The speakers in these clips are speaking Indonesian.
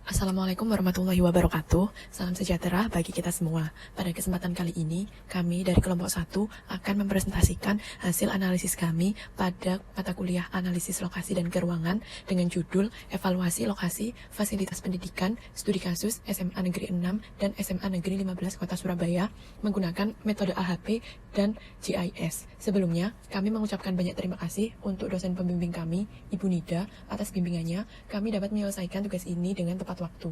Assalamualaikum warahmatullahi wabarakatuh. Salam sejahtera bagi kita semua. Pada kesempatan kali ini, kami dari kelompok 1 akan mempresentasikan hasil analisis kami pada mata kuliah analisis lokasi dan keruangan dengan judul Evaluasi Lokasi Fasilitas Pendidikan Studi Kasus SMA Negeri 6 dan SMA Negeri 15 Kota Surabaya menggunakan metode AHP dan GIS. Sebelumnya, kami mengucapkan banyak terima kasih untuk dosen pembimbing kami, Ibu Nida, atas bimbingannya. Kami dapat menyelesaikan tugas ini dengan tepat waktu.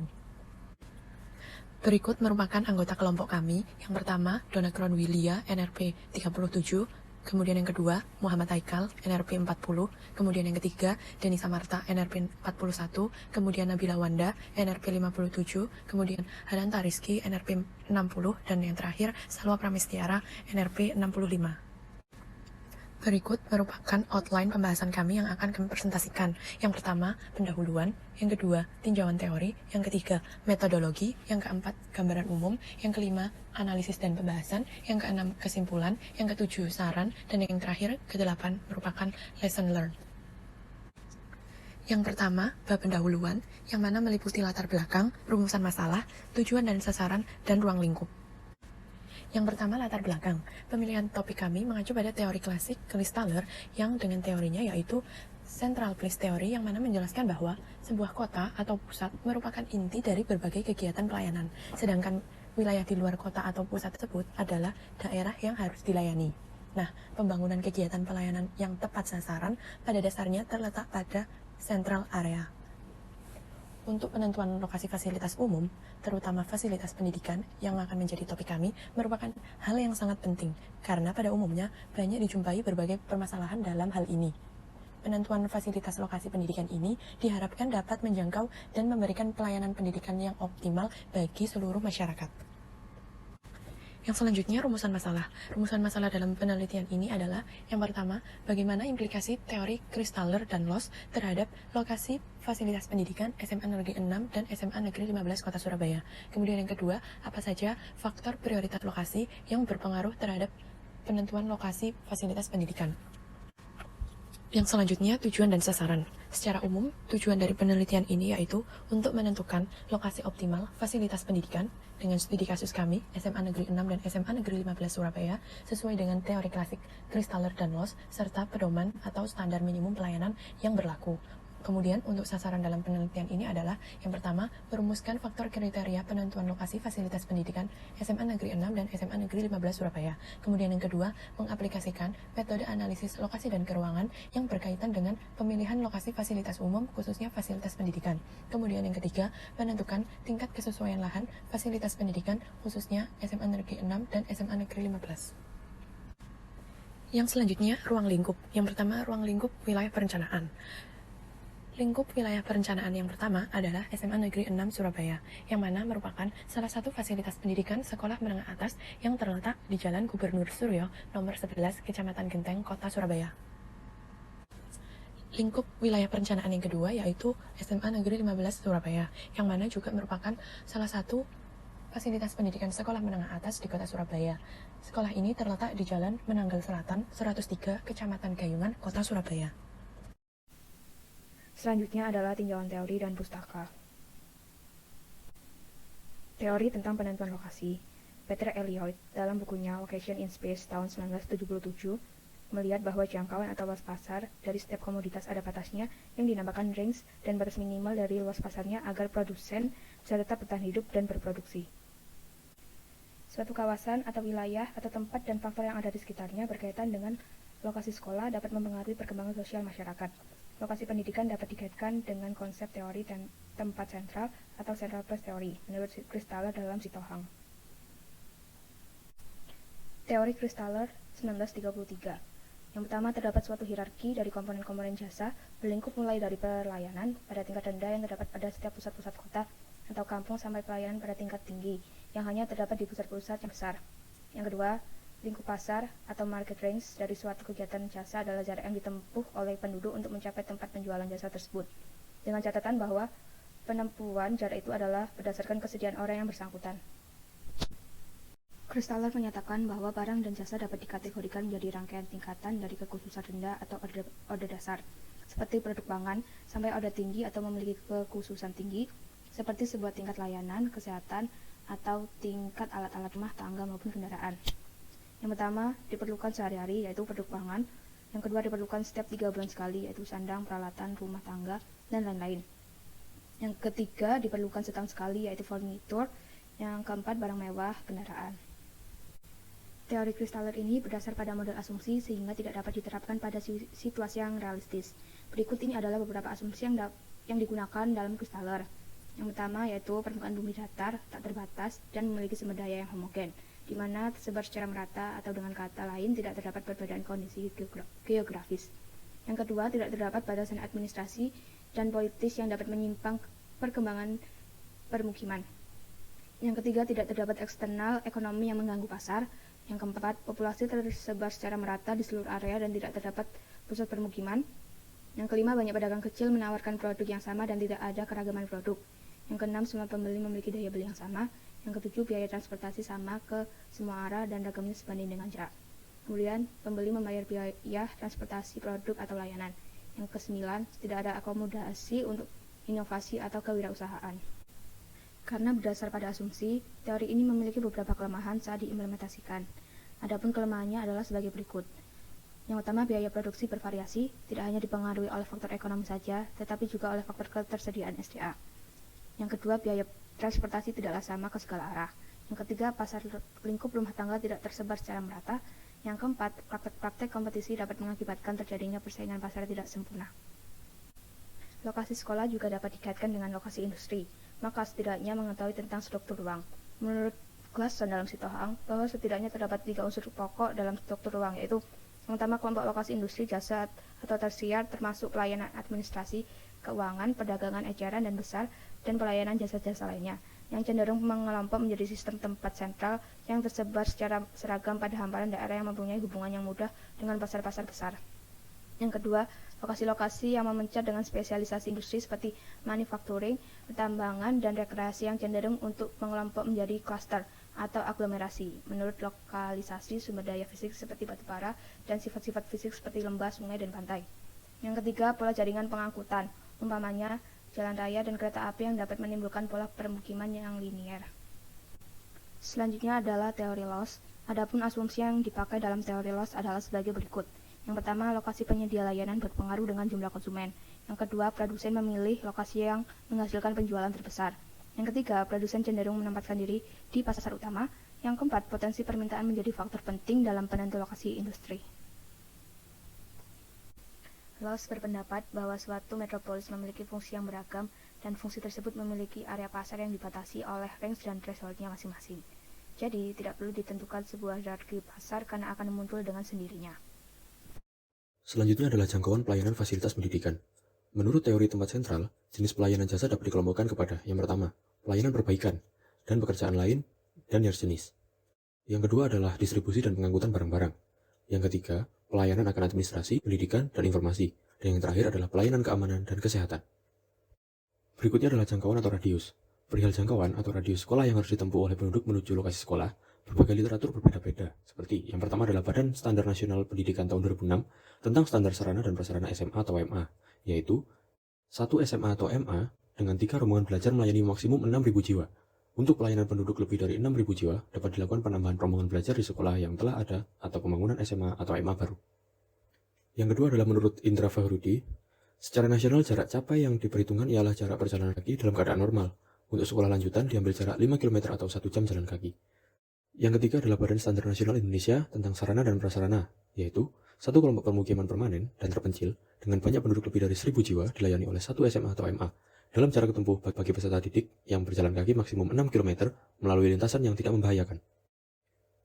Berikut merupakan anggota kelompok kami. Yang pertama, Donna Kronwilia, NRP 37. Kemudian yang kedua, Muhammad Haikal, NRP 40. Kemudian yang ketiga, Denisa Marta, NRP 41. Kemudian Nabila Wanda, NRP 57. Kemudian Hananta Rizky, NRP 60. Dan yang terakhir, Salwa Pramestiara, NRP 65. Berikut merupakan outline pembahasan kami yang akan kami presentasikan. Yang pertama, pendahuluan. Yang kedua, tinjauan teori. Yang ketiga, metodologi. Yang keempat, gambaran umum. Yang kelima, analisis dan pembahasan. Yang keenam, kesimpulan. Yang ketujuh, saran. Dan yang terakhir, kedelapan, merupakan lesson learned. Yang pertama, bab pendahuluan, yang mana meliputi latar belakang, rumusan masalah, tujuan dan sasaran, dan ruang lingkup. Yang pertama, latar belakang. Pemilihan topik kami mengacu pada teori klasik Christaller yang dengan teorinya yaitu Central Place Theory, yang mana menjelaskan bahwa sebuah kota atau pusat merupakan inti dari berbagai kegiatan pelayanan, sedangkan wilayah di luar kota atau pusat tersebut adalah daerah yang harus dilayani. Nah, pembangunan kegiatan pelayanan yang tepat sasaran pada dasarnya terletak pada central area. Untuk penentuan lokasi fasilitas umum, terutama fasilitas pendidikan yang akan menjadi topik kami, merupakan hal yang sangat penting, karena pada umumnya banyak dijumpai berbagai permasalahan dalam hal ini. Penentuan fasilitas lokasi pendidikan ini diharapkan dapat menjangkau dan memberikan pelayanan pendidikan yang optimal bagi seluruh masyarakat. Yang selanjutnya, rumusan masalah. Rumusan masalah dalam penelitian ini adalah, yang pertama, bagaimana implikasi teori Christaller dan Loss terhadap lokasi fasilitas pendidikan SMA Negeri 6 dan SMA Negeri 15 Kota Surabaya. Kemudian yang kedua, apa saja faktor prioritas lokasi yang berpengaruh terhadap penentuan lokasi fasilitas pendidikan. Yang selanjutnya, tujuan dan sasaran. Secara umum, tujuan dari penelitian ini yaitu untuk menentukan lokasi optimal fasilitas pendidikan dengan studi kasus kami, SMA Negeri 6 dan SMA Negeri 15 Surabaya, sesuai dengan teori klasik Christaller dan Loss, serta pedoman atau standar minimum pelayanan yang berlaku. Kemudian, untuk sasaran dalam penelitian ini adalah, yang pertama, merumuskan faktor kriteria penentuan lokasi fasilitas pendidikan SMA Negeri 6 dan SMA Negeri 15 Surabaya. Kemudian yang kedua, mengaplikasikan metode analisis lokasi dan keruangan yang berkaitan dengan pemilihan lokasi fasilitas umum, khususnya fasilitas pendidikan. Kemudian yang ketiga, menentukan tingkat kesesuaian lahan fasilitas pendidikan, khususnya SMA Negeri 6 dan SMA Negeri 15. Yang selanjutnya, ruang lingkup. Yang pertama, ruang lingkup wilayah perencanaan. Lingkup wilayah perencanaan yang pertama adalah SMA Negeri 6 Surabaya, yang mana merupakan salah satu fasilitas pendidikan sekolah menengah atas yang terletak di Jalan Gubernur Suryo, nomor 11, Kecamatan Genteng, Kota Surabaya. Lingkup wilayah perencanaan yang kedua yaitu SMA Negeri 15 Surabaya, yang mana juga merupakan salah satu fasilitas pendidikan sekolah menengah atas di Kota Surabaya. Sekolah ini terletak di Jalan Menanggal Selatan, 103, Kecamatan Gayungan, Kota Surabaya. Selanjutnya adalah tinjauan teori dan pustaka. Teori tentang penentuan lokasi. Peter Elliott dalam bukunya Location in Space tahun 1977 melihat bahwa jangkauan atau luas pasar dari setiap komoditas ada batasnya yang dinamakan range dan batas minimal dari luas pasarnya agar produsen bisa tetap bertahan hidup dan berproduksi. Suatu kawasan atau wilayah atau tempat dan faktor yang ada di sekitarnya berkaitan dengan lokasi sekolah dapat mempengaruhi perkembangan sosial masyarakat. Lokasi pendidikan dapat dikaitkan dengan konsep teori tempat sentral atau central place theory menurut Christaller dalam Sitohang. Teori Christaller 1933. Yang pertama, terdapat suatu hierarki dari komponen-komponen jasa berlingkup mulai dari pelayanan pada tingkat rendah yang terdapat pada setiap pusat-pusat kota atau kampung sampai pelayanan pada tingkat tinggi yang hanya terdapat di pusat-pusat yang besar. Yang kedua, lingkup pasar atau market range dari suatu kegiatan jasa adalah jarak yang ditempuh oleh penduduk untuk mencapai tempat penjualan jasa tersebut, dengan catatan bahwa penempuan jarak itu adalah berdasarkan kesediaan orang yang bersangkutan. Christaller menyatakan bahwa barang dan jasa dapat dikategorikan menjadi rangkaian tingkatan dari kekhususan rendah atau orde dasar, seperti produk pangan, sampai orde tinggi atau memiliki kekhususan tinggi, seperti sebuah tingkat layanan, kesehatan, atau tingkat alat-alat rumah tangga maupun kendaraan. Yang pertama, diperlukan sehari-hari, yaitu produk pangan. Yang kedua, diperlukan setiap 3 bulan sekali, yaitu sandang, peralatan, rumah tangga, dan lain-lain. Yang ketiga, diperlukan setahun sekali, yaitu furnitur. Yang keempat, barang mewah, kendaraan. Teori Kristaller ini berdasar pada model asumsi sehingga tidak dapat diterapkan pada situasi yang realistis. Berikut ini adalah beberapa asumsi yang digunakan dalam Kristaller. Yang pertama yaitu permukaan bumi datar, tak terbatas, dan memiliki sumber daya yang homogen, di mana tersebar secara merata atau dengan kata lain tidak terdapat perbedaan kondisi geografis. Yang kedua, tidak terdapat batasan administrasi dan politis yang dapat menyimpang perkembangan permukiman. Yang ketiga, tidak terdapat eksternal ekonomi yang mengganggu pasar. Yang keempat, populasi tersebar secara merata di seluruh area dan tidak terdapat pusat permukiman. Yang kelima, banyak pedagang kecil menawarkan produk yang sama dan tidak ada keragaman produk. Yang keenam, semua pembeli memiliki daya beli yang sama. Yang ketujuh, biaya transportasi sama ke semua arah dan ragamnya sebanding dengan jarak. Kemudian, pembeli membayar biaya transportasi produk atau layanan. Yang kesembilan, tidak ada akomodasi untuk inovasi atau kewirausahaan. Karena berdasar pada asumsi, teori ini memiliki beberapa kelemahan saat diimplementasikan. Adapun kelemahannya adalah sebagai berikut. Yang pertama, biaya produksi bervariasi, tidak hanya dipengaruhi oleh faktor ekonomi saja, tetapi juga oleh faktor ketersediaan SDA. Yang kedua, biaya transportasi tidaklah sama ke segala arah. Yang ketiga, pasar lingkup rumah tangga tidak tersebar secara merata. Yang keempat, praktek-praktek kompetisi dapat mengakibatkan terjadinya persaingan pasar tidak sempurna. Lokasi sekolah juga dapat dikaitkan dengan lokasi industri, maka setidaknya mengetahui tentang struktur ruang. Menurut Glasson dalam Sitohang, bahwa setidaknya terdapat 3 unsur pokok dalam struktur ruang, yaitu yang pertama, kelompok lokasi industri, jasa atau tersier, termasuk pelayanan administrasi, keuangan, perdagangan eceran dan besar, dan pelayanan jasa-jasa lainnya, yang cenderung mengelompok menjadi sistem tempat sentral yang tersebar secara seragam pada hamparan daerah yang mempunyai hubungan yang mudah dengan pasar-pasar besar. Yang kedua, lokasi-lokasi yang memencar dengan spesialisasi industri seperti manufacturing, pertambangan, dan rekreasi yang cenderung untuk mengelompok menjadi klaster atau aglomerasi menurut lokalisasi sumber daya fisik seperti batu bara dan sifat-sifat fisik seperti lembah, sungai, dan pantai. Yang ketiga, pola jaringan pengangkutan, umpamanya jalan raya dan kereta api yang dapat menimbulkan pola permukiman yang linier. Selanjutnya adalah teori loss. Adapun asumsi yang dipakai dalam teori loss adalah sebagai berikut. Yang pertama, lokasi penyedia layanan berpengaruh dengan jumlah konsumen. Yang kedua, produsen memilih lokasi yang menghasilkan penjualan terbesar. Yang ketiga, produsen cenderung menempatkan diri di pasar utama. Yang keempat, potensi permintaan menjadi faktor penting dalam penentu lokasi industri. Loss berpendapat bahwa suatu metropolis memiliki fungsi yang beragam dan fungsi tersebut memiliki area pasar yang dibatasi oleh range dan threshold-nya masing-masing. Jadi, tidak perlu ditentukan sebuah hierarki pasar karena akan muncul dengan sendirinya. Selanjutnya adalah jangkauan pelayanan fasilitas pendidikan. Menurut teori tempat sentral, jenis pelayanan jasa dapat dikelompokkan kepada yang pertama, pelayanan perbaikan, dan pekerjaan lain, dan jenis. Yang kedua adalah distribusi dan pengangkutan barang-barang. Yang ketiga, pelayanan akan administrasi, pendidikan, dan informasi. Dan yang terakhir adalah pelayanan keamanan dan kesehatan. Berikutnya adalah jangkauan atau radius. Perihal jangkauan atau radius sekolah yang harus ditempuh oleh penduduk menuju lokasi sekolah, berbagai literatur berbeda-beda. Seperti yang pertama adalah Badan Standar Nasional Pendidikan tahun 2006 tentang standar sarana dan prasarana SMA atau MA, yaitu 1 SMA atau MA dengan 3 rombongan belajar melayani maksimum 6.000 jiwa. Untuk pelayanan penduduk lebih dari 6.000 jiwa, dapat dilakukan penambahan rombongan belajar di sekolah yang telah ada atau pembangunan SMA atau MA baru. Yang kedua adalah menurut Indra Fahrudi, secara nasional jarak capai yang diperhitungkan ialah jarak perjalanan kaki dalam keadaan normal. Untuk sekolah lanjutan diambil jarak 5 km atau 1 jam jalan kaki. Yang ketiga adalah Badan Standar Nasional Indonesia tentang sarana dan prasarana, yaitu satu kelompok permukiman permanen dan terpencil dengan banyak penduduk lebih dari 1.000 jiwa dilayani oleh 1 SMA atau MA. Dalam jarak tempuh bagi peserta didik yang berjalan kaki maksimum 6 km melalui lintasan yang tidak membahayakan.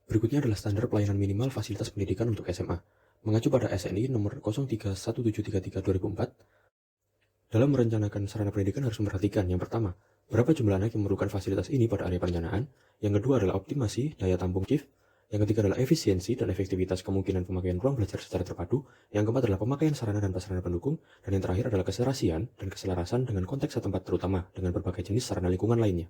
Berikutnya adalah standar pelayanan minimal fasilitas pendidikan untuk SMA. Mengacu pada SNI nomor 031733 2004, dalam merencanakan sarana pendidikan harus memperhatikan yang pertama, berapa jumlah anak yang memerlukan fasilitas ini pada area perencanaan. Yang kedua adalah optimasi daya tampung shift. Yang ketiga adalah efisiensi dan efektivitas kemungkinan pemakaian ruang belajar secara terpadu. Yang keempat adalah pemakaian sarana dan prasarana pendukung. Dan yang terakhir adalah keserasian dan keselarasan dengan konteks setempat terutama dengan berbagai jenis sarana lingkungan lainnya.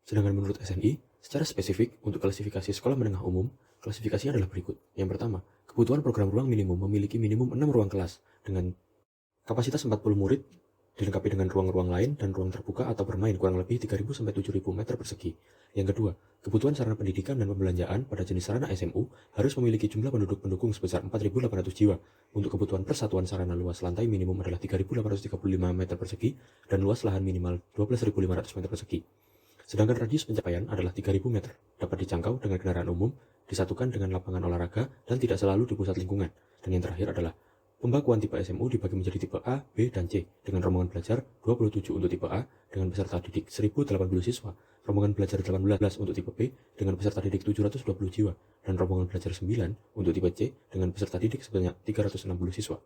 Sedangkan menurut SNI, secara spesifik untuk klasifikasi sekolah menengah umum, klasifikasinya adalah berikut. Yang pertama, kebutuhan program ruang minimum memiliki minimum 6 ruang kelas dengan kapasitas 40 murid dilengkapi dengan ruang-ruang lain dan ruang terbuka atau bermain kurang lebih 3.000 sampai 7.000 meter persegi. Yang kedua, kebutuhan sarana pendidikan dan pembelanjaan pada jenis sarana SMU harus memiliki jumlah penduduk pendukung sebesar 4.800 jiwa. Untuk kebutuhan persatuan sarana luas lantai minimum adalah 3.835 meter persegi dan luas lahan minimal 12.500 meter persegi. Sedangkan radius pencapaian adalah 3.000 meter, dapat dijangkau dengan kendaraan umum, disatukan dengan lapangan olahraga, dan tidak selalu di pusat lingkungan. Dan yang terakhir adalah pembakuan tipe SMU dibagi menjadi tipe A, B, dan C, dengan rombongan belajar 27 untuk tipe A, dengan peserta didik 1.080 siswa, rombongan belajar 18 untuk tipe B, dengan peserta didik 720 jiwa, dan rombongan belajar 9 untuk tipe C, dengan peserta didik sebanyak 360 siswa.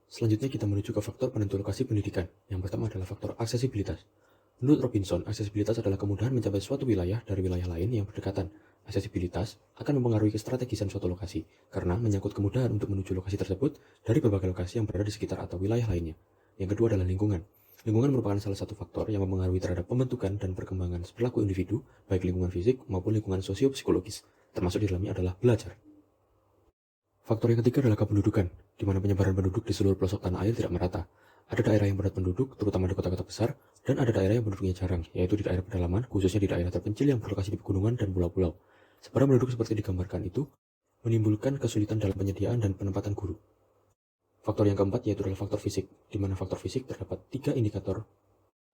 Selanjutnya kita menuju ke faktor penentu lokasi pendidikan. Yang pertama adalah faktor aksesibilitas. Menurut Robinson, aksesibilitas adalah kemudahan mencapai suatu wilayah dari wilayah lain yang berdekatan. Aksesibilitas akan mempengaruhi kestrategisan suatu lokasi, karena menyangkut kemudahan untuk menuju lokasi tersebut dari berbagai lokasi yang berada di sekitar atau wilayah lainnya. Yang kedua adalah lingkungan. Lingkungan merupakan salah satu faktor yang mempengaruhi terhadap pembentukan dan perkembangan perilaku individu, baik lingkungan fisik maupun lingkungan sosio-psikologis, termasuk di dalamnya adalah belajar. Faktor yang ketiga adalah kependudukan, di mana penyebaran penduduk di seluruh pelosok tanah air tidak merata. Ada daerah yang padat penduduk, terutama di kota-kota besar, dan ada daerah yang penduduknya jarang, yaitu di daerah pedalaman, khususnya di daerah terpencil yang berlokasi di pegunungan dan pulau-pulau. Sebaran penduduk seperti digambarkan itu menimbulkan kesulitan dalam penyediaan dan penempatan guru. Faktor yang keempat yaitu adalah faktor fisik, di mana faktor fisik terdapat 3 indikator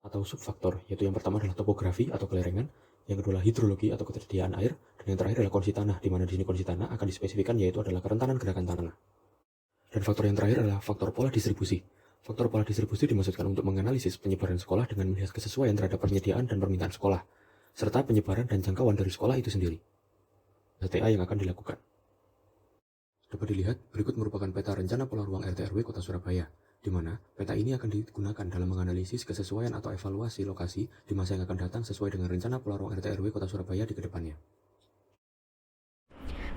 atau subfaktor, yaitu yang pertama adalah topografi atau kelerengan, yang kedua adalah hidrologi atau ketersediaan air, dan yang terakhir adalah kondisi tanah, di mana di sini kondisi tanah akan dispesifikan yaitu adalah kerentanan gerakan tanah. Dan faktor yang terakhir adalah faktor pola distribusi. Faktor pola distribusi dimaksudkan untuk menganalisis penyebaran sekolah dengan melihat kesesuaian terhadap penyediaan dan permintaan sekolah, serta penyebaran dan jangkauan dari sekolah itu sendiri. PTA yang akan dilakukan. Dapat dilihat, berikut merupakan peta rencana pola ruang RT/RW Kota Surabaya, di mana peta ini akan digunakan dalam menganalisis kesesuaian atau evaluasi lokasi di masa yang akan datang sesuai dengan rencana pola ruang RT/RW Kota Surabaya di kedepannya.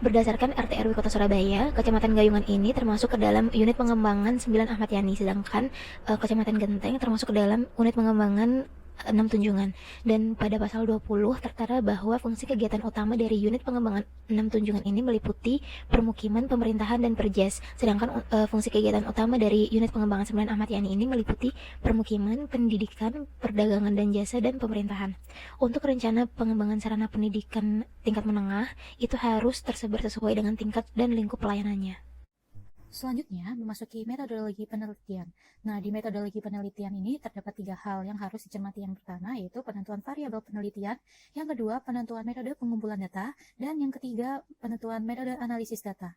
Berdasarkan RT/RW Kota Surabaya, Kecamatan Gayungan ini termasuk ke dalam unit pengembangan 9 Ahmad Yani, sedangkan Kecamatan Genteng termasuk ke dalam unit pengembangan 6 Tunjungan. Dan pada pasal 20 tertera bahwa fungsi kegiatan utama dari unit pengembangan 6 Tunjungan ini meliputi permukiman, pemerintahan, dan perjas. Sedangkan fungsi kegiatan utama dari unit pengembangan 9 Ahmad Yani ini meliputi permukiman, pendidikan, perdagangan dan jasa, dan pemerintahan. Untuk rencana pengembangan sarana pendidikan tingkat menengah itu harus tersebar sesuai dengan tingkat dan lingkup pelayanannya. Selanjutnya, memasuki metodologi penelitian. Nah, di metodologi penelitian ini terdapat 3 hal yang harus dicermati. Yang pertama, yaitu penentuan variabel penelitian. Yang kedua, penentuan metode pengumpulan data. Dan yang ketiga, penentuan metode analisis data.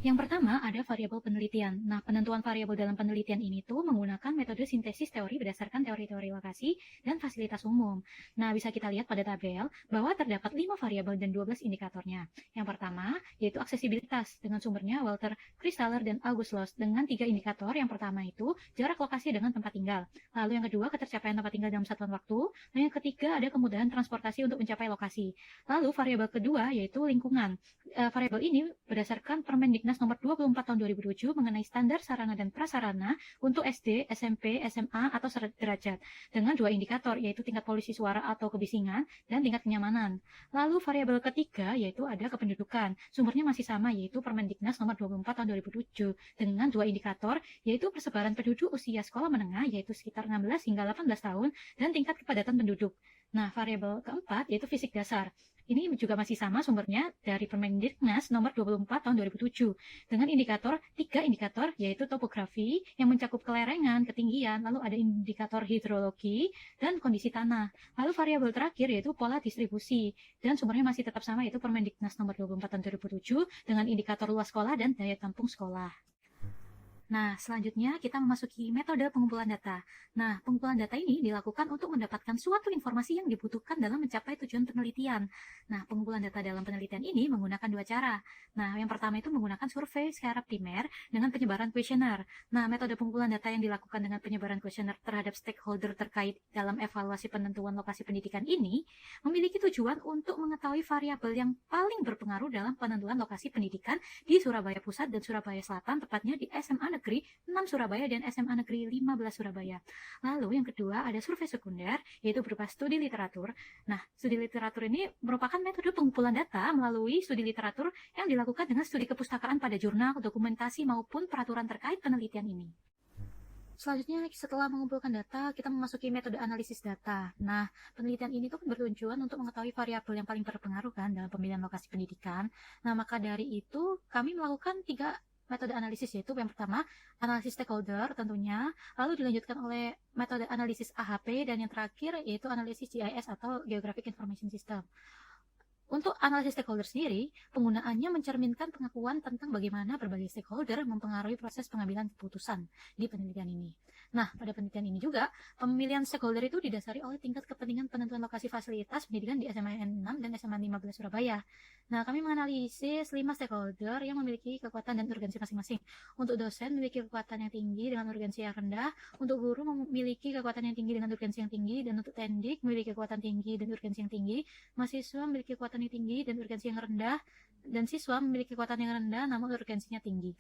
Yang pertama ada variabel penelitian. Nah, penentuan variabel dalam penelitian ini tuh menggunakan metode sintesis teori berdasarkan teori-teori lokasi dan fasilitas umum. Nah, bisa kita lihat pada tabel bahwa terdapat 5 variabel dan 12 indikatornya. Yang pertama yaitu aksesibilitas dengan sumbernya Walter Christaller dan August Loss dengan 3 indikator. Yang pertama itu jarak lokasi dengan tempat tinggal. Lalu yang kedua ketercapaian tempat tinggal dalam satuan waktu. Dan yang ketiga ada kemudahan transportasi untuk mencapai lokasi. Lalu variabel kedua yaitu lingkungan. Variabel ini berdasarkan Permendiknas nomor 24 tahun 2007 mengenai standar sarana dan prasarana untuk SD, SMP, SMA atau sederajat dengan 2 indikator yaitu tingkat polusi suara atau kebisingan dan tingkat kenyamanan. Lalu variabel ketiga yaitu ada kependudukan. Sumbernya masih sama yaitu Permendiknas nomor 24 tahun 2007 dengan 2 indikator yaitu persebaran penduduk usia sekolah menengah yaitu sekitar 16 hingga 18 tahun dan tingkat kepadatan penduduk. Nah, variabel keempat yaitu fisik dasar. Ini juga masih sama sumbernya dari Permendiknas nomor 24 tahun 2007 dengan indikator 3 indikator yaitu topografi yang mencakup kelerengan, ketinggian, lalu ada indikator hidrologi dan kondisi tanah. Lalu variabel terakhir yaitu pola distribusi dan sumbernya masih tetap sama yaitu Permendiknas nomor 24 tahun 2007 dengan indikator luas sekolah dan daya tampung sekolah. Nah, selanjutnya kita memasuki metode pengumpulan data. Nah, pengumpulan data ini dilakukan untuk mendapatkan suatu informasi yang dibutuhkan dalam mencapai tujuan penelitian. Nah, pengumpulan data dalam penelitian ini menggunakan 2 cara. Nah, yang pertama itu menggunakan survei secara primer dengan penyebaran kuesioner. Nah, metode pengumpulan data yang dilakukan dengan penyebaran kuesioner terhadap stakeholder terkait dalam evaluasi penentuan lokasi pendidikan ini memiliki tujuan untuk mengetahui variabel yang paling berpengaruh dalam penentuan lokasi pendidikan di Surabaya Pusat dan Surabaya Selatan, tepatnya di SMA Negeri 6 Surabaya dan SMA Negeri 15 Surabaya. Lalu yang kedua ada survei sekunder yaitu berupa studi literatur. Nah, studi literatur ini merupakan metode pengumpulan data melalui studi literatur yang dilakukan dengan studi kepustakaan pada jurnal, dokumentasi maupun peraturan terkait penelitian ini. Selanjutnya, setelah mengumpulkan data, kita memasuki metode analisis data. Nah, penelitian ini tuh bertujuan untuk mengetahui variabel yang paling berpengaruh kan dalam pemilihan lokasi pendidikan. Nah, maka dari itu, kami melakukan 3 metode analisis, yaitu yang pertama, analisis stakeholder tentunya, lalu dilanjutkan oleh metode analisis AHP, dan yang terakhir yaitu analisis GIS atau Geographic Information System. Untuk analisis stakeholder sendiri, penggunaannya mencerminkan pengakuan tentang bagaimana berbagai stakeholder mempengaruhi proses pengambilan keputusan di penelitian ini. Nah, pada penelitian ini juga, pemilihan stakeholder itu didasari oleh tingkat kepentingan penentuan lokasi fasilitas pendidikan di SMA N6 dan SMA 15 Surabaya. Nah, kami menganalisis 5 stakeholder yang memiliki kekuatan dan urgensi masing-masing. Untuk dosen memiliki kekuatan yang tinggi dengan urgensi yang rendah, untuk guru memiliki kekuatan yang tinggi dengan urgensi yang tinggi, dan untuk tendik memiliki kekuatan tinggi dan urgensi yang tinggi, mahasiswa memiliki kekuatan yang tinggi dan urgensi yang rendah, dan siswa memiliki kekuatan yang rendah namun urgensinya tinggi.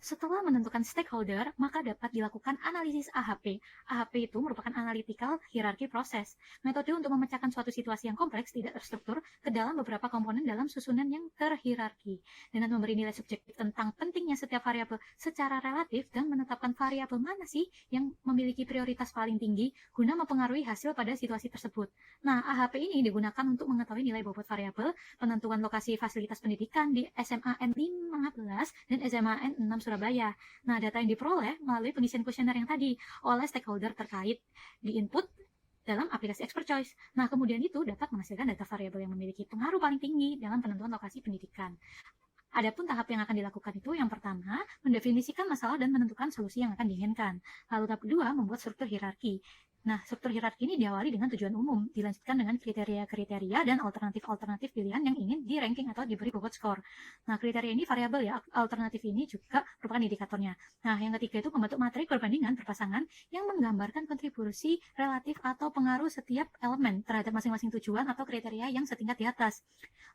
Setelah menentukan stakeholder, maka dapat dilakukan analisis AHP. AHP itu merupakan analytical hierarchy process, metode untuk memecahkan suatu situasi yang kompleks tidak terstruktur ke dalam beberapa komponen dalam susunan yang terhierarki, dengan memberi nilai subjektif tentang pentingnya setiap variabel secara relatif dan menetapkan variabel mana sih yang memiliki prioritas paling tinggi guna mempengaruhi hasil pada situasi tersebut. Nah, AHP ini digunakan untuk mengetahui nilai bobot variabel penentuan lokasi fasilitas pendidikan di SMA N15 dan SMA N6 Surabaya. Nah, data yang diperoleh melalui pengisian kuesioner yang tadi oleh stakeholder terkait di-input dalam aplikasi Expert Choice. Nah, kemudian itu dapat menghasilkan data variabel yang memiliki pengaruh paling tinggi dalam penentuan lokasi pendidikan. Adapun tahap yang akan dilakukan itu yang pertama, mendefinisikan masalah dan menentukan solusi yang akan diinginkan. Lalu tahap kedua, membuat struktur hierarki. Nah, struktur hierarki ini diawali dengan tujuan umum, dilanjutkan dengan kriteria-kriteria dan alternatif-alternatif pilihan yang ingin di ranking atau diberi bobot skor. Nah, kriteria ini variabel ya, alternatif ini juga merupakan indikatornya. Nah, yang ketiga itu membentuk matrik perbandingan berpasangan yang menggambarkan kontribusi relatif atau pengaruh setiap elemen terhadap masing-masing tujuan atau kriteria yang setingkat di atas.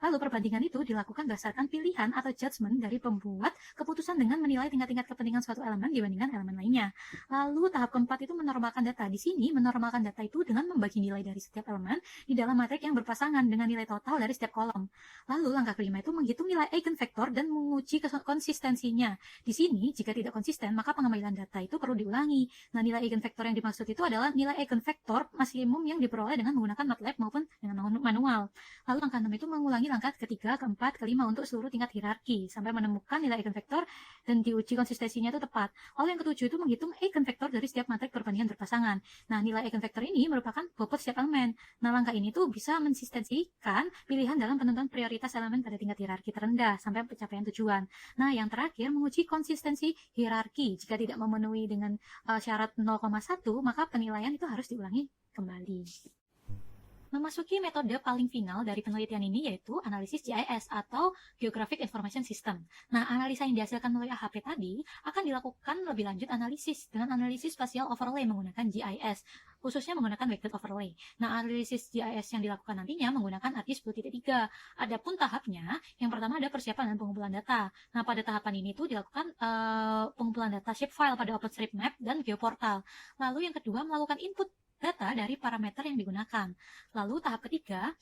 Lalu perbandingan itu dilakukan berdasarkan pilihan atau judgement dari pembuat keputusan dengan menilai tingkat-tingkat kepentingan suatu elemen dibandingkan elemen lainnya. Lalu tahap keempat itu menormalkan data. Di sini menormalkan data itu dengan membagi nilai dari setiap elemen di dalam matrik yang berpasangan dengan nilai total dari setiap kolom. Lalu langkah kelima itu menghitung nilai eigenvektor dan menguji konsistensinya. Di sini jika tidak konsisten maka pengambilan data itu perlu diulangi. Nah, nilai eigenvektor yang dimaksud itu adalah nilai eigenvektor maksimum yang diperoleh dengan menggunakan MATLAB maupun dengan manual. Lalu langkah 6 itu mengulangi langkah ketiga, keempat, kelima untuk seluruh tingkat hierarki sampai menemukan nilai eigenvektor dan diuji konsistensinya itu tepat. Lalu yang ketujuh itu menghitung eigenvektor dari setiap matrik perbandingan berpasangan. Nah, nilai eigenvektor ini merupakan bobot setiap elemen. Nah, langkah ini tuh bisa mensistensikan pilihan dalam penentuan prioritas elemen pada tingkat hierarki terendah sampai pencapaian tujuan. Nah, yang terakhir menguji konsistensi hierarki. Jika tidak memenuhi dengan syarat 0,1, maka penilaian itu harus diulangi kembali. Memasuki metode paling final dari penelitian ini yaitu analisis GIS atau Geographic Information System. Nah, analisa yang dihasilkan melalui AHP tadi akan dilakukan lebih lanjut analisis dengan analisis spatial overlay menggunakan GIS, khususnya menggunakan weighted overlay. Nah, analisis GIS yang dilakukan nantinya menggunakan ArcGIS 10.3. Adapun tahapnya, yang pertama ada persiapan dan pengumpulan data. Nah, pada tahapan ini tuh dilakukan pengumpulan data shapefile pada OpenStreetMap dan Geoportal. Lalu yang kedua melakukan input data dari parameter yang digunakan. Lalu tahap ketiga,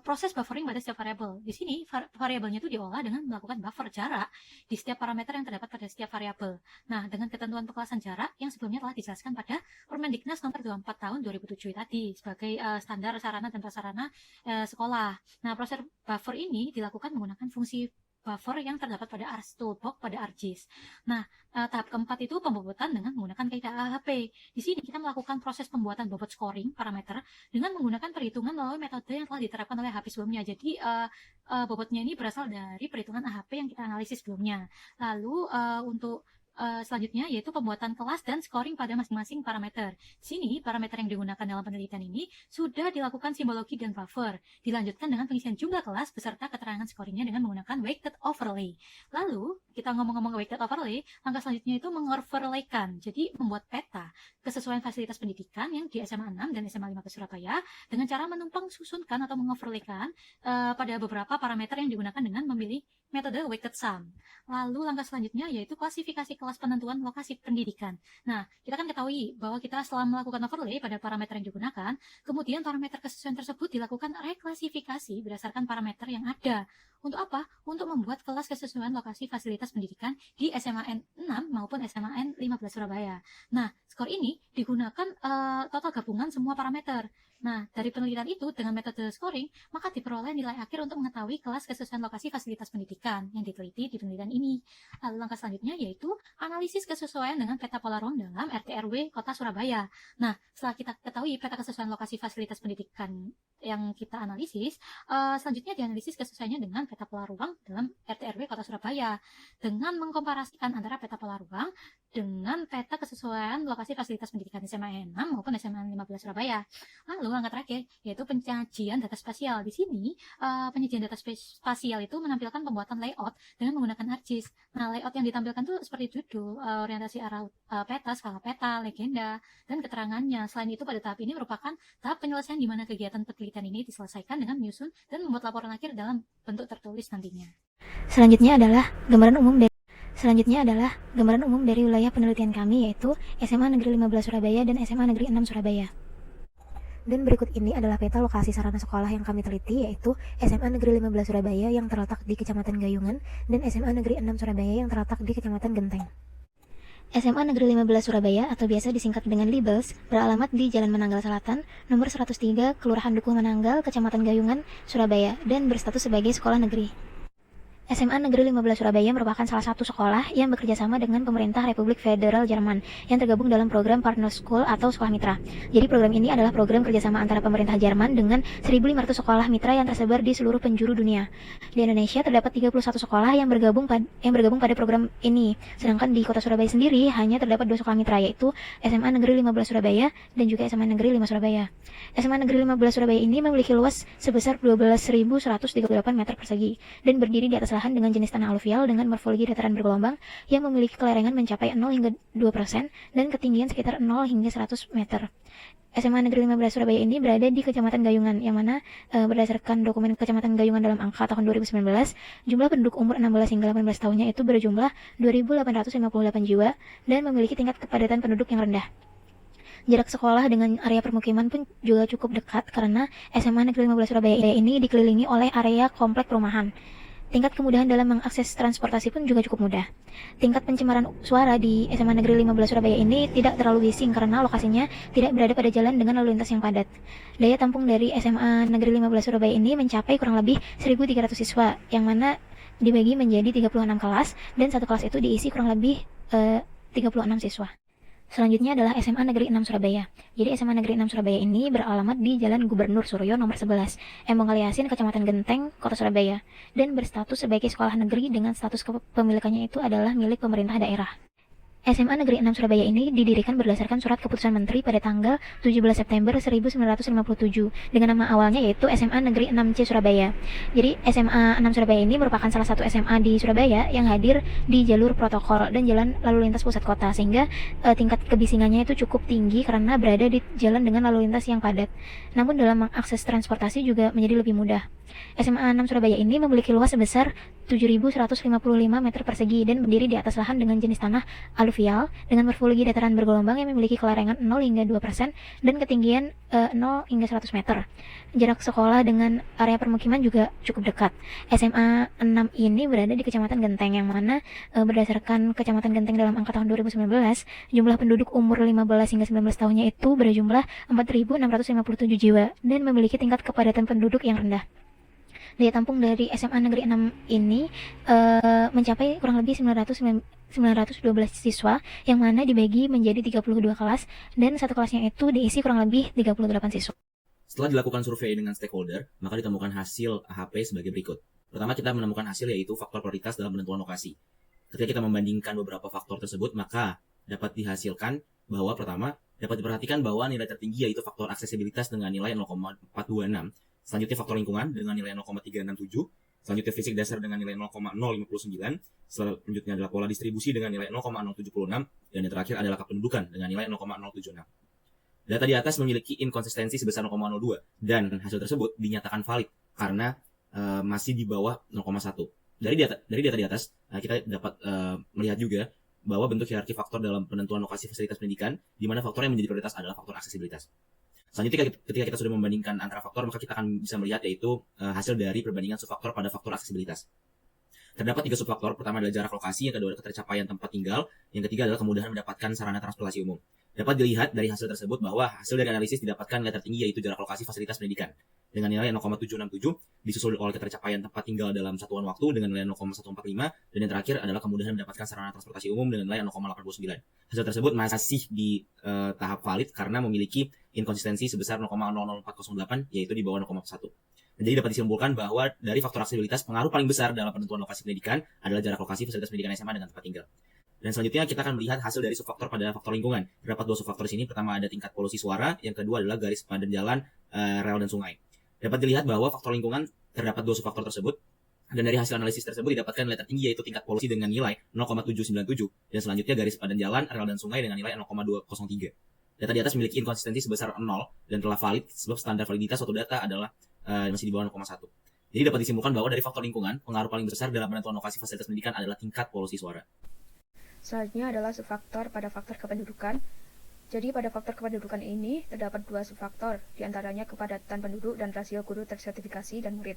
proses buffering pada setiap variabel. Di sini variabelnya itu diolah dengan melakukan buffer jarak di setiap parameter yang terdapat pada setiap variabel. Nah, dengan ketentuan pengelasan jarak yang sebelumnya telah dijelaskan pada Permendiknas nomor 24 tahun 2007 tadi sebagai standar sarana dan prasarana sekolah. Nah, proses buffer ini dilakukan menggunakan fungsi buffer yang terdapat pada ARCS Toolbox pada ArcGIS. Nah, tahap keempat itu pembobotan dengan menggunakan kaidah AHP. Di sini kita melakukan proses pembuatan bobot scoring parameter dengan menggunakan perhitungan melalui metode yang telah diterapkan oleh AHP sebelumnya. Jadi, bobotnya ini berasal dari perhitungan AHP yang kita analisis sebelumnya. Lalu, untuk selanjutnya yaitu pembuatan kelas dan scoring pada masing-masing parameter. Di sini, parameter yang digunakan dalam penelitian ini sudah dilakukan simbologi dan buffer. Dilanjutkan dengan pengisian jumlah kelas beserta keterangan scoringnya dengan menggunakan weighted overlay. Lalu, kita ngomong-ngomong weighted overlay, langkah selanjutnya itu mengoverlaykan. Jadi, membuat peta kesesuaian fasilitas pendidikan yang di SMA 6 dan SMA 5 Surabaya dengan cara menumpang susunkan atau mengoverlaykan pada beberapa parameter yang digunakan dengan memilih metode weighted sum. Lalu langkah selanjutnya yaitu klasifikasi kelas penentuan lokasi pendidikan. Nah, kita kan ketahui bahwa kita setelah melakukan overlay pada parameter yang digunakan, kemudian parameter kesesuaian tersebut dilakukan reklasifikasi berdasarkan parameter yang ada. Untuk apa? Untuk membuat kelas kesesuaian lokasi fasilitas pendidikan di SMAN 6 maupun SMAN 15 Surabaya. Nah, skor ini digunakan total gabungan semua parameter. Nah, dari penelitian itu dengan metode scoring, maka diperoleh nilai akhir untuk mengetahui kelas kesesuaian lokasi fasilitas pendidikan yang diteliti di penelitian ini. Lalu langkah selanjutnya yaitu analisis kesesuaian dengan peta pola ruang dalam RT/RW Kota Surabaya. Nah, setelah kita ketahui peta kesesuaian lokasi fasilitas pendidikan yang kita analisis, selanjutnya dianalisis kesesuaiannya dengan peta pola ruang dalam RT/RW Kota Surabaya dengan mengkomparasikan antara peta pola ruang dengan peta kesesuaian lokasi fasilitas pendidikan SMA 6 maupun SMA 15 Surabaya. Lalu langkah terakhir yaitu penyajian data spasial. Di sini penyajian data spasial itu menampilkan pembuatan layout dengan menggunakan ArcGIS. Nah, layout yang ditampilkan tuh seperti judul, orientasi arah peta, skala peta, legenda, dan keterangannya. Selain itu, pada tahap ini merupakan tahap penyelesaian di mana kegiatan penelitian ini diselesaikan dengan menyusun dan membuat laporan akhir dalam bentuk tertulis nantinya. Selanjutnya adalah gambaran umum dari wilayah penelitian kami, yaitu SMA Negeri 15 Surabaya dan SMA Negeri 6 Surabaya. Dan berikut ini adalah peta lokasi sarana sekolah yang kami teliti, yaitu SMA Negeri 15 Surabaya yang terletak di Kecamatan Gayungan dan SMA Negeri 6 Surabaya yang terletak di Kecamatan Genteng. SMA Negeri 15 Surabaya atau biasa disingkat dengan Libels beralamat di Jalan Menanggal Selatan, nomor 103, Kelurahan Dukuh Menanggal, Kecamatan Gayungan, Surabaya, dan berstatus sebagai sekolah negeri. SMA Negeri 15 Surabaya merupakan salah satu sekolah yang bekerja sama dengan pemerintah Republik Federal Jerman yang tergabung dalam program Partner School atau Sekolah Mitra. Jadi program ini adalah program kerjasama antara pemerintah Jerman dengan 1.500 sekolah mitra yang tersebar di seluruh penjuru dunia. Di Indonesia terdapat 31 sekolah yang bergabung pada program ini, sedangkan di Kota Surabaya sendiri hanya terdapat 2 sekolah mitra, yaitu SMA Negeri 15 Surabaya dan juga SMA Negeri 5 Surabaya. SMA Negeri 15 Surabaya ini memiliki luas sebesar 12.138 meter persegi dan berdiri di atas lahan dengan jenis tanah aluvial dengan morfologi dataran bergelombang yang memiliki kelerengan mencapai 0 hingga 2% dan ketinggian sekitar 0 hingga 100 meter. SMA Negeri 15 Surabaya ini berada di Kecamatan Gayungan, yang mana berdasarkan dokumen Kecamatan Gayungan dalam angka tahun 2019, jumlah penduduk umur 16 hingga 18 tahunnya itu berjumlah 2.858 jiwa dan memiliki tingkat kepadatan penduduk yang rendah. Jarak sekolah dengan area permukiman pun juga cukup dekat karena SMA Negeri 15 Surabaya ini dikelilingi oleh area komplek perumahan. Tingkat kemudahan dalam mengakses transportasi pun juga cukup mudah. Tingkat pencemaran suara di SMA Negeri 15 Surabaya ini tidak terlalu bising karena lokasinya tidak berada pada jalan dengan lalu lintas yang padat. Daya tampung dari SMA Negeri 15 Surabaya ini mencapai kurang lebih 1.300 siswa, yang mana dibagi menjadi 36 kelas dan satu kelas itu diisi kurang lebih 36 siswa. Selanjutnya adalah SMA Negeri 6 Surabaya. Jadi SMA Negeri 6 Surabaya ini beralamat di Jalan Gubernur Suryo nomor 11, Embong Kaliasin, Kecamatan Genteng, Kota Surabaya, dan berstatus sebagai sekolah negeri dengan status kepemilikannya itu adalah milik pemerintah daerah. SMA Negeri 6 Surabaya ini didirikan berdasarkan surat keputusan Menteri pada tanggal 17 September 1957 dengan nama awalnya yaitu SMA Negeri 6C Surabaya. Jadi SMA 6 Surabaya ini merupakan salah satu SMA di Surabaya yang hadir di jalur protokol dan jalan lalu lintas pusat kota, sehingga tingkat kebisingannya itu cukup tinggi karena berada di jalan dengan lalu lintas yang padat. Namun dalam mengakses transportasi juga menjadi lebih mudah. SMA 6 Surabaya ini memiliki luas sebesar 7.155 meter persegi dan berdiri di atas lahan dengan jenis tanah aluvial dengan morfologi dataran bergelombang yang memiliki kelerengan 0 hingga 2% dan ketinggian 0 hingga 100 meter. Jarak sekolah dengan area permukiman juga cukup dekat. SMA 6 ini berada di Kecamatan Genteng, yang mana berdasarkan Kecamatan Genteng dalam angka tahun 2019, jumlah penduduk umur 15 hingga 19 tahunnya itu berjumlah 4.657 jiwa dan memiliki tingkat kepadatan penduduk yang rendah. Daya tampung dari SMA Negeri 6 ini mencapai kurang lebih 912 siswa, yang mana dibagi menjadi 32 kelas dan satu kelasnya itu diisi kurang lebih 38 siswa. Setelah dilakukan survei dengan stakeholder, maka ditemukan hasil AHP sebagai berikut. Pertama, kita menemukan hasil yaitu faktor prioritas dalam penentuan lokasi. Ketika kita membandingkan beberapa faktor tersebut, maka dapat dihasilkan bahwa pertama, dapat diperhatikan bahwa nilai tertinggi yaitu faktor aksesibilitas dengan nilai 0,426. Selanjutnya faktor lingkungan dengan nilai 0,367, selanjutnya fisik dasar dengan nilai 0,059, selanjutnya adalah pola distribusi dengan nilai 0,076, dan yang terakhir adalah kependudukan dengan nilai 0,076. Data di atas memiliki inkonsistensi sebesar 0,02, dan hasil tersebut dinyatakan valid karena masih di bawah 0,1. Dari data di atas, kita dapat melihat juga bahwa bentuk hierarki faktor dalam penentuan lokasi fasilitas pendidikan, di mana faktor yang menjadi prioritas adalah faktor aksesibilitas. Selanjutnya ketika kita sudah membandingkan antara faktor, maka kita akan bisa melihat yaitu hasil dari perbandingan subfaktor pada faktor aksesibilitas. Terdapat 3 subfaktor. Pertama adalah jarak lokasi, yang kedua adalah ketercapaian tempat tinggal, yang ketiga adalah kemudahan mendapatkan sarana transportasi umum. Dapat dilihat dari hasil tersebut bahwa hasil dari analisis didapatkan nilai tertinggi yaitu jarak lokasi fasilitas pendidikan dengan nilai 0,767, disusul oleh ketercapaian tempat tinggal dalam satuan waktu dengan nilai 0,145, dan yang terakhir adalah kemudahan mendapatkan sarana transportasi umum dengan nilai 0,829. Hasil tersebut masih di tahap valid karena memiliki inkonsistensi sebesar 0,00408 yaitu di bawah 0,1. Jadi dapat disimpulkan bahwa dari faktor aksesibilitas pengaruh paling besar dalam penentuan lokasi pendidikan adalah jarak lokasi fasilitas pendidikan SMA dengan tempat tinggal. Dan selanjutnya kita akan melihat hasil dari subfaktor pada faktor lingkungan. Terdapat 2 subfaktor di sini. Pertama ada tingkat polusi suara, yang kedua adalah garis padan jalan, rel dan sungai. Dapat dilihat bahwa faktor lingkungan terdapat 2 subfaktor tersebut. Dan dari hasil analisis tersebut didapatkan nilai tertinggi yaitu tingkat polusi dengan nilai 0,797 dan selanjutnya garis padan jalan, rel dan sungai dengan nilai 0,203. Data di atas memiliki inkonsistensi sebesar 0 dan telah valid sebab standar validitas suatu data adalah masih di bawah 0,1. Jadi dapat disimpulkan bahwa dari faktor lingkungan, pengaruh paling besar dalam penentuan lokasi fasilitas pendidikan adalah tingkat polusi suara. Selanjutnya adalah subfaktor pada faktor kependudukan. Jadi pada faktor kependudukan ini terdapat 2 subfaktor, diantaranya kepadatan penduduk dan rasio guru tersertifikasi dan murid.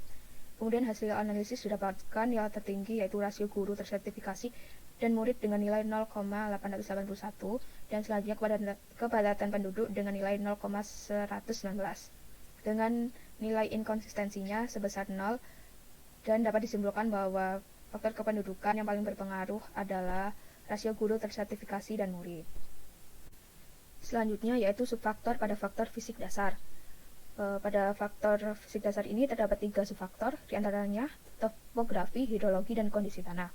Kemudian hasil analisis didapatkan nilai tertinggi yaitu rasio guru tersertifikasi dan murid dengan nilai 0,881 dan selanjutnya kepadatan penduduk dengan nilai 0,119 dengan nilai inkonsistensinya sebesar 0, dan dapat disimpulkan bahwa faktor kependudukan yang paling berpengaruh adalah rasio guru tersertifikasi dan murid. Selanjutnya yaitu subfaktor pada faktor fisik dasar. Pada faktor fisik dasar ini terdapat 3 subfaktor, diantaranya topografi, hidrologi, dan kondisi tanah.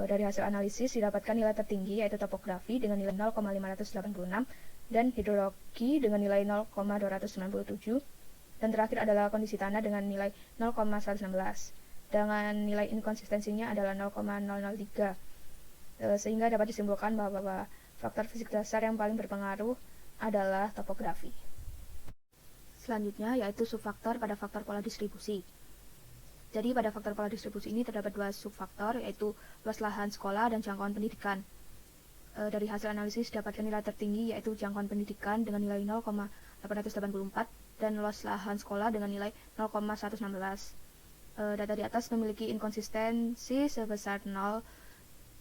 Dari hasil analisis didapatkan nilai tertinggi yaitu topografi dengan nilai 0,586 dan hidrologi dengan nilai 0,297, dan terakhir adalah kondisi tanah dengan nilai 0,116 dengan nilai inkonsistensinya adalah 0,003. Sehingga dapat disimpulkan bahwa faktor fisik dasar yang paling berpengaruh adalah topografi. Selanjutnya yaitu subfaktor pada faktor pola distribusi. Jadi pada faktor pola distribusi ini terdapat 2 subfaktor yaitu luas lahan sekolah dan jangkauan pendidikan. Dari hasil analisis dapatkan nilai tertinggi yaitu jangkauan pendidikan dengan nilai 0,884 dan luas lahan sekolah dengan nilai 0,116. Data di atas memiliki inkonsistensi sebesar 0,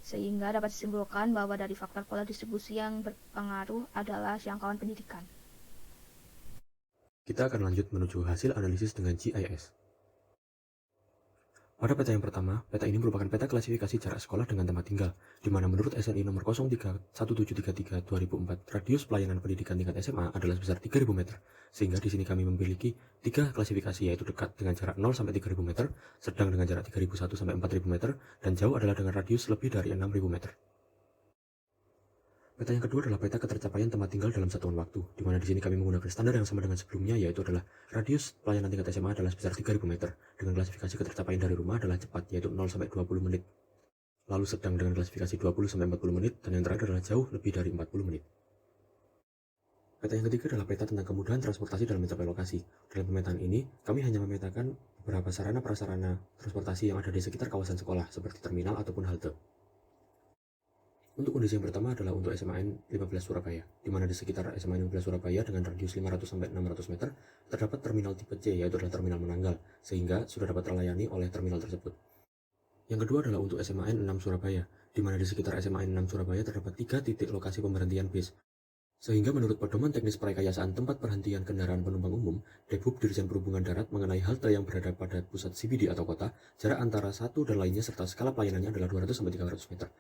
sehingga dapat disimpulkan bahwa dari faktor pola distribusi yang berpengaruh adalah jangkauan pendidikan. Kita akan lanjut menuju hasil analisis dengan GIS. Pada peta yang pertama, peta ini merupakan peta klasifikasi jarak sekolah dengan tempat tinggal, di mana menurut SNI nomor 031733/2004, radius pelayanan pendidikan tingkat SMA adalah sebesar 3.000 meter, sehingga di sini kami memiliki 3 klasifikasi yaitu dekat dengan jarak 0 sampai 3.000 meter, sedang dengan jarak 3.001 sampai 4.000 meter, dan jauh adalah dengan radius lebih dari 6.000 meter. Peta yang kedua adalah peta ketercapaian tempat tinggal dalam satuan waktu, di mana di sini kami menggunakan standar yang sama dengan sebelumnya, yaitu adalah radius pelayanan tingkat SMA adalah sebesar 3.000 meter, dengan klasifikasi ketercapaian dari rumah adalah cepat, yaitu 0 sampai 20 menit. Lalu sedang dengan klasifikasi 20 sampai 40 menit, dan yang terakhir adalah jauh lebih dari 40 menit. Peta yang ketiga adalah peta tentang kemudahan transportasi dalam mencapai lokasi. Dalam pemetaan ini, kami hanya memetakan beberapa sarana-prasarana transportasi yang ada di sekitar kawasan sekolah, seperti terminal ataupun halte. Untuk kondisi yang pertama adalah untuk SMAN 15 Surabaya, di mana di sekitar SMAN 15 Surabaya dengan radius 500 sampai 600 meter terdapat terminal tipe C, yaitu adalah terminal menanggal, sehingga sudah dapat terlayani oleh terminal tersebut. Yang kedua adalah untuk SMAN 6 Surabaya, di mana di sekitar SMAN 6 Surabaya terdapat 3 titik lokasi pemberhentian bis. Sehingga menurut pedoman teknis perekayasaan tempat perhentian kendaraan penumpang umum, Debhub Dirjen Perhubungan Darat mengenai halte yang berada pada pusat CBD atau kota, jarak antara satu dan lainnya serta skala pelayanannya adalah 200 sampai 300 meter.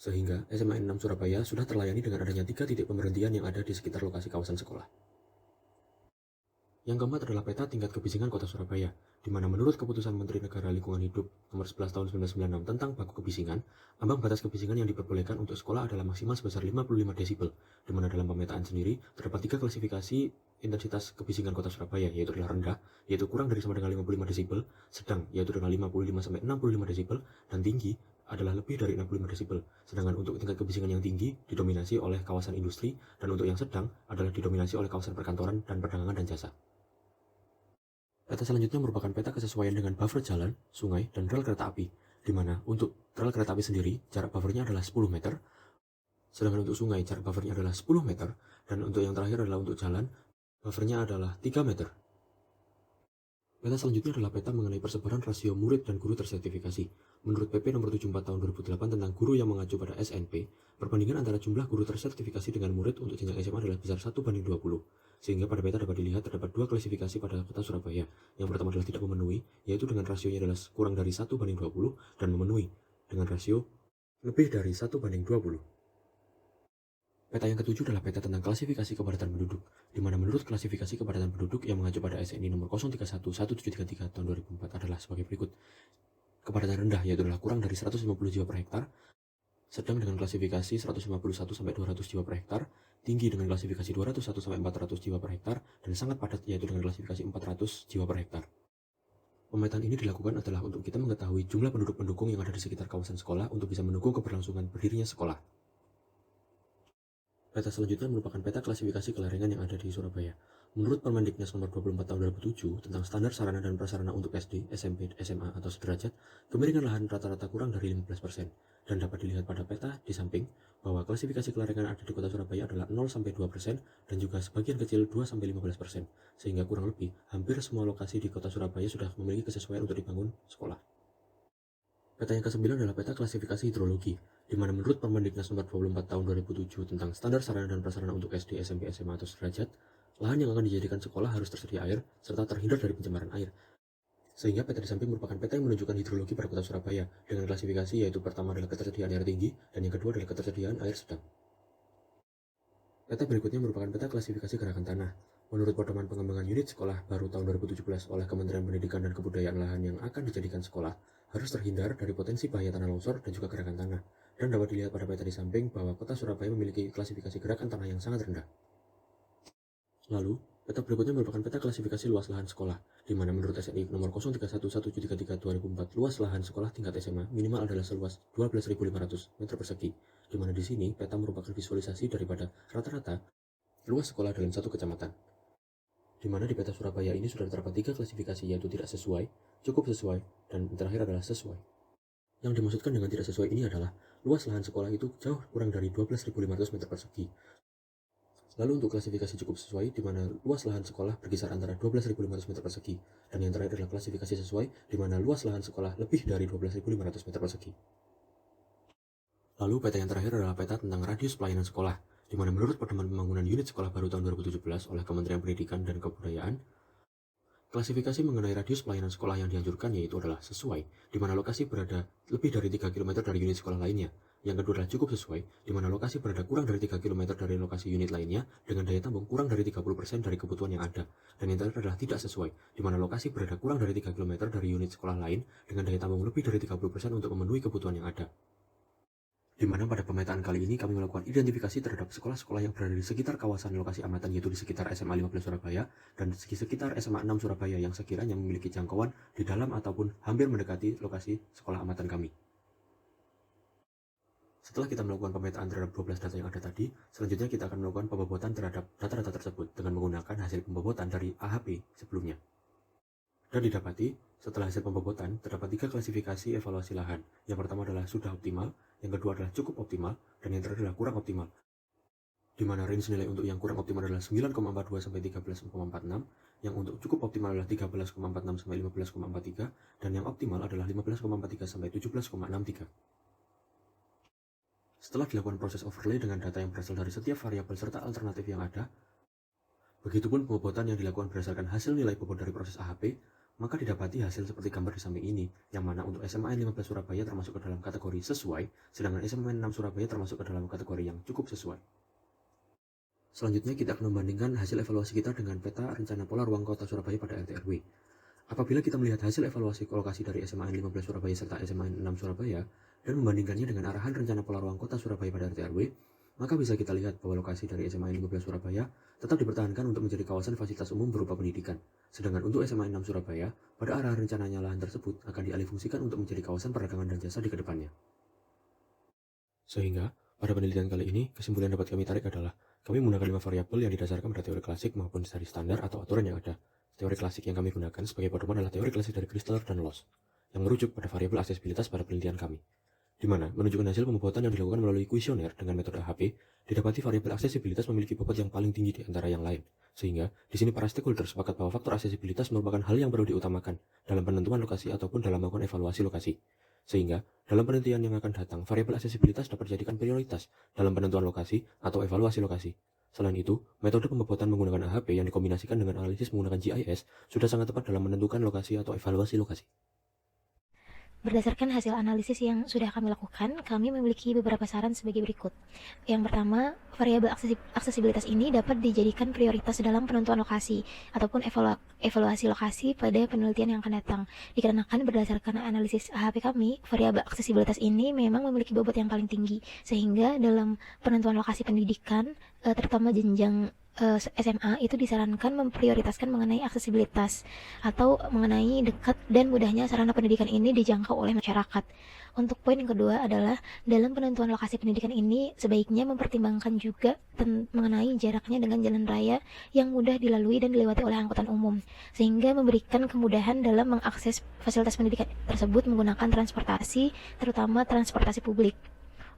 Sehingga SMAN 6 Surabaya sudah terlayani dengan adanya 3 titik pemberhentian yang ada di sekitar lokasi kawasan sekolah. Yang keempat adalah peta tingkat kebisingan Kota Surabaya, di mana menurut Keputusan Menteri Negara Lingkungan Hidup Nomor 11 Tahun 1996 tentang baku kebisingan, ambang batas kebisingan yang diperbolehkan untuk sekolah adalah maksimal sebesar 55 desibel, di mana dalam pemetaan sendiri terdapat 3 klasifikasi intensitas kebisingan Kota Surabaya, yaitu adalah rendah, yaitu kurang dari sama dengan 55 desibel, sedang, yaitu dengan 55 sampai 65 desibel, dan tinggi adalah lebih dari 65 desibel. Sedangkan untuk tingkat kebisingan yang tinggi didominasi oleh kawasan industri, dan untuk yang sedang adalah didominasi oleh kawasan perkantoran dan perdagangan dan jasa. Peta selanjutnya merupakan peta kesesuaian dengan buffer jalan, sungai, dan rel kereta api, di mana untuk rel kereta api sendiri jarak buffernya adalah 10 meter, sedangkan untuk sungai jarak buffernya adalah 10 meter, dan untuk yang terakhir adalah untuk jalan, Buffernya adalah 3 meter. Peta selanjutnya adalah peta mengenai persebaran rasio murid dan guru tersertifikasi. Menurut PP nomor 74 tahun 2008 tentang guru yang mengacu pada SNP, perbandingan antara jumlah guru tersertifikasi dengan murid untuk jenjang SMA adalah besar 1:20. Sehingga pada peta dapat dilihat terdapat dua klasifikasi pada kota Surabaya. Yang pertama adalah tidak memenuhi, yaitu dengan rasionya adalah kurang dari 1:20, dan memenuhi dengan rasio lebih dari 1:20. Peta yang ketujuh adalah peta tentang klasifikasi kepadatan penduduk, di mana menurut klasifikasi kepadatan penduduk yang mengacu pada SNI nomor 0311733 tahun 2004 adalah sebagai berikut. Kepadatan rendah yaitu adalah kurang dari 150 jiwa per hektar, sedang dengan klasifikasi 151 sampai 200 jiwa per hektar, tinggi dengan klasifikasi 201 sampai 400 jiwa per hektar, dan sangat padat yaitu dengan klasifikasi 400 jiwa per hektar. Pemetaan ini dilakukan adalah untuk kita mengetahui jumlah penduduk pendukung yang ada di sekitar kawasan sekolah untuk bisa mendukung keberlangsungan berdirinya sekolah. Peta selanjutnya merupakan peta klasifikasi kelaringan yang ada di Surabaya. Menurut Permendiknas nomor 24 tahun 2007 tentang standar sarana dan prasarana untuk SD, SMP, SMA, atau sederajat, kemiringan lahan rata-rata kurang dari 15%. Dan dapat dilihat pada peta di samping bahwa klasifikasi kelaringan ada di kota Surabaya adalah 0-2% dan juga sebagian kecil 2-15%. Sehingga kurang lebih hampir semua lokasi di kota Surabaya sudah memiliki kesesuaian untuk dibangun sekolah. Peta yang ke-9 adalah peta klasifikasi hidrologi, di mana menurut Permendiknas nomor 24 tahun 2007 tentang standar sarana dan prasarana untuk SD, SMP, SMA, atau sederajat, lahan yang akan dijadikan sekolah harus tersedia air, serta terhindar dari pencemaran air. Sehingga peta di samping merupakan peta yang menunjukkan hidrologi pada kota Surabaya, dengan klasifikasi yaitu pertama adalah ketersediaan air tinggi, dan yang kedua adalah ketersediaan air sedang. Peta berikutnya merupakan peta klasifikasi gerakan tanah. Menurut Pedoman Pengembangan Unit Sekolah baru tahun 2017 oleh Kementerian Pendidikan dan Kebudayaan, lahan yang akan dijadikan sekolah harus terhindar dari potensi bahaya tanah longsor dan juga gerakan tanah. Dan dapat dilihat pada peta di samping bahwa kota Surabaya memiliki klasifikasi gerakan tanah yang sangat rendah. Lalu, peta berikutnya merupakan peta klasifikasi luas lahan sekolah, di mana menurut SNI nomor 031133 2004 luas lahan sekolah tingkat SMA minimal adalah seluas 12.500 meter persegi, di mana di sini peta merupakan visualisasi daripada rata-rata luas sekolah dalam satu kecamatan. Di mana di peta Surabaya ini sudah terdapat 3 klasifikasi, yaitu tidak sesuai, cukup sesuai, dan yang terakhir adalah sesuai. Yang dimaksudkan dengan tidak sesuai ini adalah luas lahan sekolah itu jauh kurang dari 12.500 meter persegi. Lalu untuk klasifikasi cukup sesuai, di mana luas lahan sekolah berkisar antara 12.500 meter persegi, dan yang terakhir adalah klasifikasi sesuai, di mana luas lahan sekolah lebih dari 12.500 meter persegi. Lalu peta yang terakhir adalah peta tentang radius pelayanan sekolah, di mana menurut Pedoman Pembangunan Unit Sekolah baru tahun 2017 oleh Kementerian Pendidikan dan Kebudayaan, klasifikasi mengenai radius pelayanan sekolah yang dianjurkan yaitu adalah sesuai, di mana lokasi berada lebih dari 3 km dari unit sekolah lainnya. Yang kedua adalah cukup sesuai, di mana lokasi berada kurang dari 3 km dari lokasi unit lainnya dengan daya tampung kurang dari 30% dari kebutuhan yang ada. Dan yang terakhir adalah tidak sesuai, di mana lokasi berada kurang dari 3 km dari unit sekolah lain dengan daya tampung lebih dari 30% untuk memenuhi kebutuhan yang ada. Di mana pada pemetaan kali ini kami melakukan identifikasi terhadap sekolah-sekolah yang berada di sekitar kawasan lokasi amatan, yaitu di sekitar SMA 15 Surabaya dan di sekitar SMA 6 Surabaya yang sekiranya memiliki jangkauan di dalam ataupun hampir mendekati lokasi sekolah amatan kami. Setelah kita melakukan pemetaan terhadap 12 data yang ada tadi, selanjutnya kita akan melakukan pembobotan terhadap data-data tersebut dengan menggunakan hasil pembobotan dari AHP sebelumnya. Dan didapati, setelah hasil pembobotan, terdapat 3 klasifikasi evaluasi lahan. Yang pertama adalah sudah optimal, yang kedua adalah cukup optimal, dan yang terakhir adalah kurang optimal. Di mana range nilai untuk yang kurang optimal adalah 9,42 sampai 13,46, yang untuk cukup optimal adalah 13,46 sampai 15,43, dan yang optimal adalah 15,43 sampai 17,63. Setelah dilakukan proses overlay dengan data yang berasal dari setiap variabel serta alternatif yang ada, begitupun pembobotan yang dilakukan berdasarkan hasil nilai bobot dari proses AHP, maka didapati hasil seperti gambar di samping ini, yang mana untuk SMA 15 Surabaya termasuk ke dalam kategori sesuai, sedangkan SMA 6 Surabaya termasuk ke dalam kategori yang cukup sesuai. Selanjutnya kita akan membandingkan hasil evaluasi kita dengan peta rencana pola ruang kota Surabaya pada RT/RW. Apabila kita melihat hasil evaluasi lokasi dari SMA 15 Surabaya serta SMA 6 Surabaya, dan membandingkannya dengan arahan rencana pola ruang kota Surabaya pada RT/RW, maka bisa kita lihat bahwa lokasi dari SMA 15 Surabaya tetap dipertahankan untuk menjadi kawasan fasilitas umum berupa pendidikan. Sedangkan untuk SMA 6 Surabaya, pada arah rencananya lahan tersebut akan dialihfungsikan untuk menjadi kawasan perdagangan dan jasa di kedepannya. Sehingga, pada penelitian kali ini, kesimpulan yang dapat kami tarik adalah, kami menggunakan 5 variabel yang didasarkan pada teori klasik maupun dari standar atau aturan yang ada. Teori klasik yang kami gunakan sebagai pedoman adalah teori klasik dari Chrysler dan Loss, yang merujuk pada variabel aksesibilitas pada penelitian kami. di mana menunjukkan hasil pembobotan yang dilakukan melalui kuesioner dengan metode AHP, didapati variabel aksesibilitas memiliki bobot yang paling tinggi di antara yang lain. Sehingga, di sini para stakeholder sepakat bahwa faktor aksesibilitas merupakan hal yang perlu diutamakan dalam penentuan lokasi ataupun dalam melakukan evaluasi lokasi. Sehingga, dalam penelitian yang akan datang, variabel aksesibilitas dapat dijadikan prioritas dalam penentuan lokasi atau evaluasi lokasi. Selain itu, metode pembobotan menggunakan AHP yang dikombinasikan dengan analisis menggunakan GIS sudah sangat tepat dalam menentukan lokasi atau evaluasi lokasi. Berdasarkan hasil analisis yang sudah kami lakukan, kami memiliki beberapa saran sebagai berikut. Yang pertama, variabel aksesibilitas ini dapat dijadikan prioritas dalam penentuan lokasi ataupun evaluasi lokasi pada penelitian yang akan datang. Dikarenakan berdasarkan analisis AHP kami, variabel aksesibilitas ini memang memiliki bobot yang paling tinggi, sehingga dalam penentuan lokasi pendidikan, terutama jenjang SMA itu disarankan memprioritaskan mengenai aksesibilitas atau mengenai dekat dan mudahnya sarana pendidikan ini dijangkau oleh masyarakat. Untuk poin yang kedua adalah dalam penentuan lokasi pendidikan ini sebaiknya mempertimbangkan juga mengenai jaraknya dengan jalan raya yang mudah dilalui dan dilewati oleh angkutan umum, sehingga memberikan kemudahan dalam mengakses fasilitas pendidikan tersebut menggunakan transportasi, terutama transportasi publik.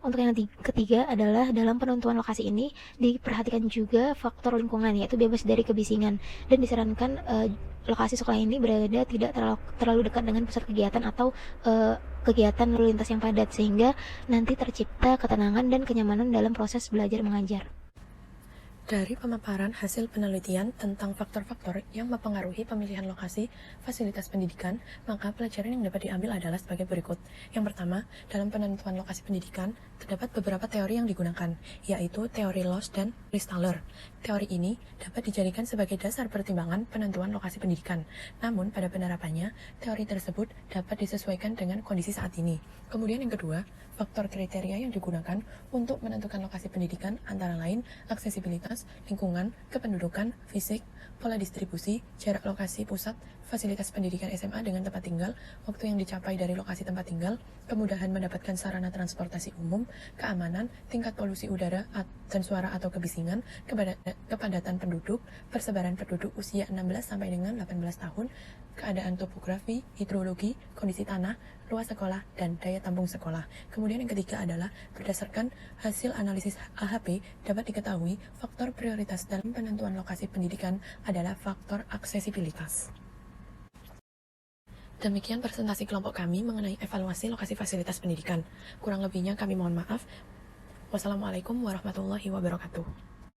Untuk yang ketiga adalah dalam penentuan lokasi ini diperhatikan juga faktor lingkungan, yaitu bebas dari kebisingan, dan disarankan lokasi sekolah ini berada tidak terlalu dekat dengan pusat kegiatan atau kegiatan lalu lintas yang padat, sehingga nanti tercipta ketenangan dan kenyamanan dalam proses belajar mengajar. Dari pemaparan hasil penelitian tentang faktor-faktor yang mempengaruhi pemilihan lokasi fasilitas pendidikan, maka pelajaran yang dapat diambil adalah sebagai berikut. Yang pertama, dalam penentuan lokasi pendidikan, terdapat beberapa teori yang digunakan, yaitu teori Loss dan Christaller. Teori ini dapat dijadikan sebagai dasar pertimbangan penentuan lokasi pendidikan. Namun, pada penerapannya, teori tersebut dapat disesuaikan dengan kondisi saat ini. Kemudian yang kedua, faktor kriteria yang digunakan untuk menentukan lokasi pendidikan antara lain aksesibilitas, lingkungan, kependudukan, fisik, pola distribusi, jarak lokasi pusat, fasilitas pendidikan SMA dengan tempat tinggal, waktu yang dicapai dari lokasi tempat tinggal, kemudahan mendapatkan sarana transportasi umum, keamanan, tingkat polusi udara dan suara atau kebisingan, kepadatan penduduk, persebaran penduduk usia 16 sampai dengan 18 tahun, keadaan topografi, hidrologi, kondisi tanah, luas sekolah, dan daya tampung sekolah. Kemudian yang ketiga adalah berdasarkan hasil analisis AHP dapat diketahui faktor prioritas dalam penentuan lokasi pendidikan adalah faktor aksesibilitas. Demikian presentasi kelompok kami mengenai evaluasi lokasi fasilitas pendidikan. Kurang lebihnya kami mohon maaf. Wassalamualaikum warahmatullahi wabarakatuh.